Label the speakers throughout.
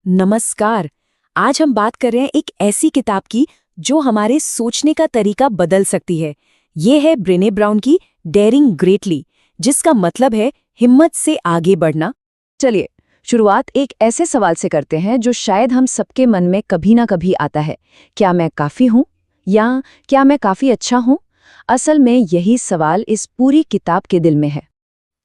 Speaker 1: नमस्कार। आज हम बात कर रहे हैं एक ऐसी किताब की जो हमारे सोचने का तरीका बदल सकती है। ये है ब्रेने ब्राउन की डेयरिंग ग्रेटली, जिसका मतलब है हिम्मत से आगे बढ़ना।
Speaker 2: चलिए शुरुआत एक ऐसे सवाल से करते हैं जो शायद हम सबके मन में कभी ना कभी आता है। क्या मैं काफ़ी हूँ या क्या मैं काफ़ी अच्छा हूँ? असल में यही सवाल इस पूरी किताब के दिल में है।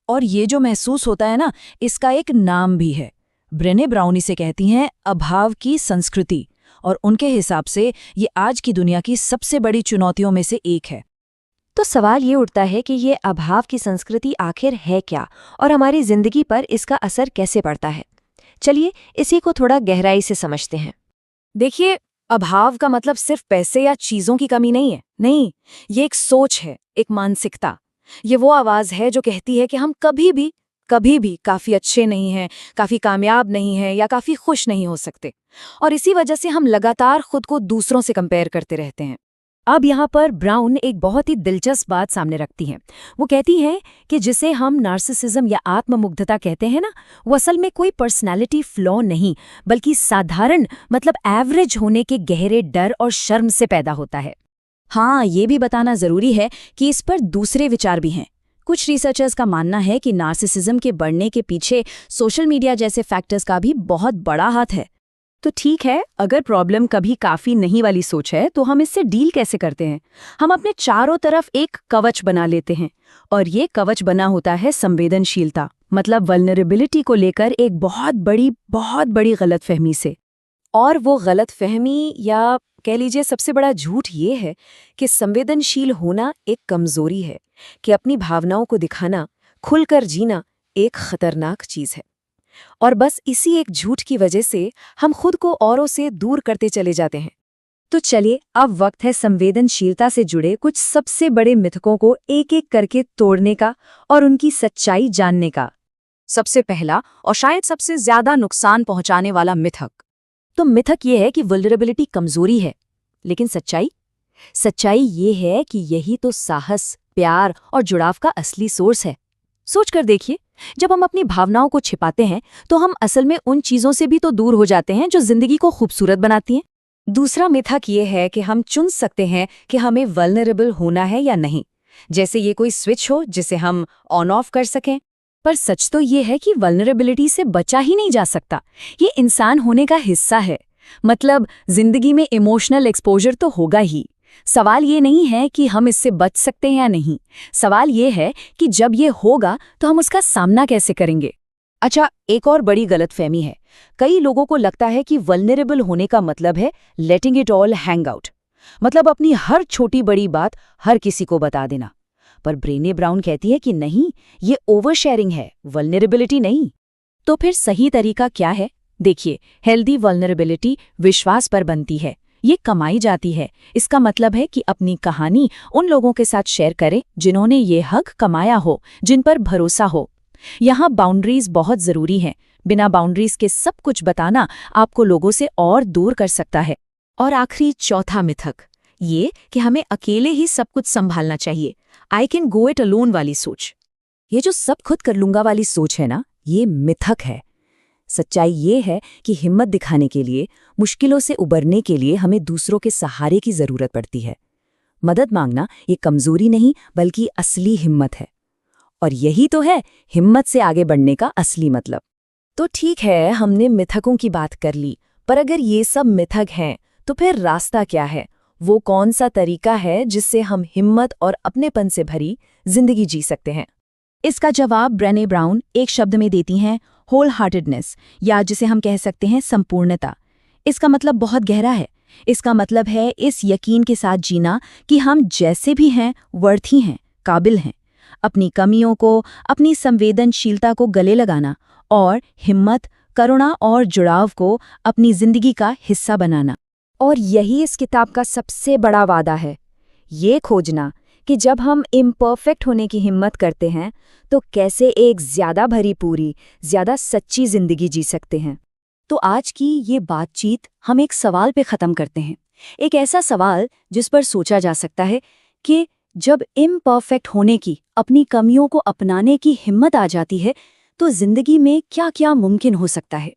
Speaker 3: और ये जो महसूस होता है ना, इसका एक नाम भी है। ब्रेने ब्राउन इसे कहती हैं अभाव की संस्कृति, और उनके हिसाब से ये आज की दुनिया की सबसे बड़ी चुनौतियों में से एक है।
Speaker 4: तो सवाल ये उठता है कि ये अभाव की संस्कृति आखिर है क्या और हमारी जिंदगी पर इसका असर कैसे पड़ता है। चलिए इसी को थोड़ा गहराई से समझते हैं।
Speaker 1: देखिए, अभाव का मतलब सिर्फ पैसे या चीजों की कमी नहीं है। नहीं, ये एक सोच है, एक मानसिकता। ये वो आवाज है जो कहती है कि हम कभी भी काफी अच्छे नहीं हैं, काफी कामयाब नहीं हैं या काफी खुश नहीं हो सकते। और इसी वजह से हम लगातार खुद को दूसरों से कंपेयर करते रहते हैं।
Speaker 2: अब यहाँ पर ब्राउन एक बहुत ही दिलचस्प बात सामने रखती हैं। वो कहती हैं कि जिसे हम नार्सिसिज्म या आत्ममुग्धता कहते हैं ना, वो असल में कोई पर्सनैलिटी फ्लॉ नहीं, बल्कि साधारण मतलब एवरेज होने के गहरे डर और शर्म से पैदा होता है। हाँ, ये भी बताना जरूरी है कि इस पर दूसरे विचार भी हैं। कुछ रिसर्चर्स का मानना है कि नार्सिसिज्म के बढ़ने के पीछे सोशल मीडिया जैसे फैक्टर्स का भी बहुत बड़ा हाथ है। तो ठीक है, अगर प्रॉब्लम कभी काफी नहीं वाली सोच है तो हम इससे डील कैसे करते हैं? हम अपने चारों तरफ एक कवच बना लेते हैं, और ये कवच बना होता है संवेदनशीलता, मतलब वल्नरेबिलिटी को लेकर एक बहुत बड़ी गलतफहमी से।
Speaker 1: और वो गलतफहमी या कह लीजिए सबसे बड़ा झूठ ये है कि संवेदनशील होना एक कमजोरी है, कि अपनी भावनाओं को दिखाना, खुलकर जीना एक खतरनाक चीज है। और बस इसी एक झूठ की वजह से हम खुद को औरों से दूर करते चले जाते हैं।
Speaker 2: तो चलिए अब वक्त है संवेदनशीलता से जुड़े कुछ सबसे बड़े मिथकों को एक एक करके तोड़ने का और उनकी सच्चाई जानने का।
Speaker 3: सबसे पहला और शायद सबसे ज्यादा नुकसान पहुंचाने वाला मिथक।
Speaker 2: तो मिथक ये है कि वल्नरेबिलिटी कमजोरी है, लेकिन सच्चाई ये है कि यही तो साहस, प्यार और जुड़ाव का असली सोर्स है। सोच कर देखिए, जब हम अपनी भावनाओं को छिपाते हैं तो हम असल में उन चीजों से भी तो दूर हो जाते हैं जो जिंदगी को खूबसूरत बनाती हैं। दूसरा मिथक ये है कि हम चुन सकते हैं कि हमें वल्नरेबल होना है या नहीं, जैसे ये कोई स्विच हो जिसे हम ऑन ऑफ कर सकें। पर सच तो ये है कि वल्नरेबिलिटी से बचा ही नहीं जा सकता। ये इंसान होने का हिस्सा है। मतलब जिंदगी में इमोशनल एक्सपोजर तो होगा ही। सवाल ये नहीं है कि हम इससे बच सकते हैं या नहीं, सवाल ये है कि जब ये होगा तो हम उसका सामना कैसे करेंगे। अच्छा, एक और बड़ी गलतफहमी है। कई लोगों को लगता है कि वल्नरेबल होने का मतलब है letting it all hang out, मतलब अपनी हर छोटी बड़ी बात हर किसी को बता देना। पर ब्रेने ब्राउन कहती है कि नहीं, ये ओवर शेयरिंग है, वल्नरेबिलिटी नहीं। तो फिर सही तरीका क्या है? देखिए, हेल्दी वल्नरेबिलिटी विश्वास पर बनती है, ये कमाई जाती है। इसका मतलब है कि अपनी कहानी उन लोगों के साथ शेयर करें जिन्होंने ये हक कमाया हो, जिन पर भरोसा हो। यहाँ बाउंड्रीज बहुत जरूरी हैं। बिना बाउंड्रीज के सब कुछ बताना आपको लोगों से और दूर कर सकता है।
Speaker 1: और आखिरी चौथा मिथक, ये कि हमें अकेले ही सब कुछ संभालना चाहिए, I can go it alone वाली सोच।
Speaker 2: ये जो सब खुद कर लूंगा वाली सोच है ना, ये मिथक है। सच्चाई ये है कि हिम्मत दिखाने के लिए, मुश्किलों से उबरने के लिए हमें दूसरों के सहारे की जरूरत पड़ती है। मदद मांगना ये कमजोरी नहीं बल्कि असली हिम्मत है। और यही तो है हिम्मत से आगे बढ़ने का असली मतलब। तो ठीक है, हमने मिथकों की बात कर ली, पर अगर ये सब मिथक हैं तो फिर रास्ता क्या है? वो कौन सा तरीका है जिससे हम हिम्मत और अपनेपन से भरी जिंदगी जी सकते हैं? इसका जवाब ब्रेने ब्राउन एक शब्द में देती हैं, होल हार्टेडनेस, या जिसे हम कह सकते हैं संपूर्णता। इसका मतलब बहुत गहरा है। इसका मतलब है इस यकीन के साथ जीना कि हम जैसे भी हैं वर्थी हैं, काबिल हैं। अपनी कमियों को, अपनी संवेदनशीलता को गले लगाना और हिम्मत, करुणा और जुड़ाव को अपनी जिंदगी का हिस्सा बनाना। और यही इस किताब का सबसे बड़ा वादा है, ये खोजना कि जब हम इम्परफेक्ट होने की हिम्मत करते हैं तो कैसे एक ज्यादा भरी पूरी, ज्यादा सच्ची जिंदगी जी सकते हैं। तो आज की ये बातचीत हम एक सवाल पे खत्म करते हैं, एक ऐसा सवाल जिस पर सोचा जा सकता है कि जब इम्परफेक्ट होने की, अपनी कमियों को अपनाने की हिम्मत आ जाती है तो जिंदगी में क्या क्या मुमकिन हो सकता है।